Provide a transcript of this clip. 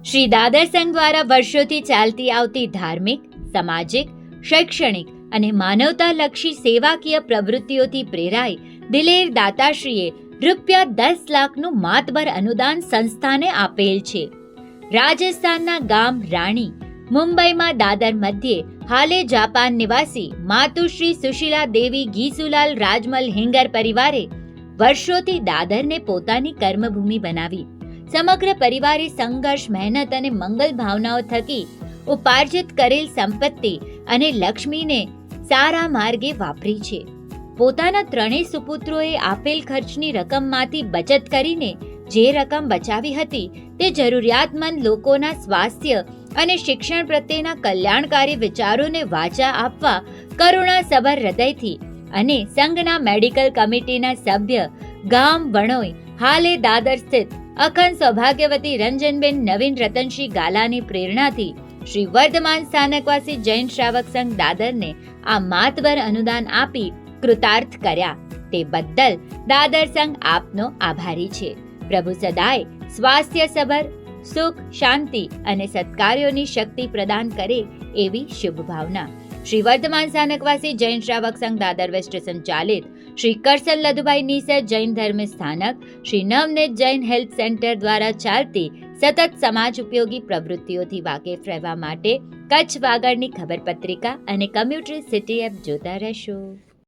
શ્રી દાદર સંઘ દ્વારા વર્ષોથી ચાલતી આવતી ધાર્મિક, સામાજિક, શૈક્ષણિક અને માનવતાલક્ષી સેવાકીય પ્રવૃત્તિઓથી પ્રેરાઈ દિલેર દાતાશ્રીએ ₹10 લાખનું માતબર અનુદાન સંસ્થાને આપેલ છે. રાજસ્થાનના ગામ રાણી, મુંબઈમાં દાદર મધ્યે હાલે જાપાન નિવાસી માતુશ્રી સુશીલા દેવી ઘીસુલાલ રાજમલ હિંગર પરિવારે વર્ષોથી દાદરને પોતાની કર્મભૂમિ બનાવી સમગ્ર પરિવારે સંઘર્ષ, મહેનત અને મંગલ ભાવનાઓ થકી ઉપાર્જિત કરેલ સંપત્તિ અને લક્ષ્મીને સારા માર્ગે વાપરી છે. પોતાના ત્રણેય સુપુત્રોએ આપેલ ખર્ચની રકમમાંથી બચત કરીને જે રકમ બચાવી હતી તે જરૂરિયાતમંદ લોકોના સ્વાસ્થ્ય અને શિક્ષણ પ્રત્યેના કલ્યાણકારી વિચારોને વાચા આપવા કરુણાસભર હૃદયથી અને સંઘના મેડિકલ કમિટીના સભ્ય ગામ વણોઈ હાલે દાદર સ્થિત અખંડ સૌભાગ્યવતી રંજનબેન નવીન રતનસિંહ ગાલાની પ્રેરણાથી શ્રી વર્ધમાન સ્થાનકવાસી જૈન શ્રાવક સંઘ દાદરને આ માતબર અનુદાન આપી કૃતાર્થ કર્યા. તે બદલ દાદર સંઘ આપનો આભારી છે. પ્રભુ સદાય સ્વાસ્થ્યસભર, સુખ, શાંતિ અને સત્કાર્યોની શક્તિ પ્રદાન કરે એવી શુભ ભાવના. શ્રી વર્ધમાન સ્થાનકવાસી જૈન શ્રાવક સંઘ દાદર વેસ્ટ સંચાલિત શ્રી કરસન લધુભાઈ નીસર જૈન ધર્મ સ્થાનક, શ્રી નવનીત જૈન હેલ્થ સેન્ટર દ્વારા ચાલતી સતત સમાજ ઉપયોગી પ્રવૃત્તિઓથી વાકેફ રહેવા માટે કચ્છ વાગડની ખબર પત્રિકા અને કમ્યુટરી સિટી એપ જોતા રહેશો.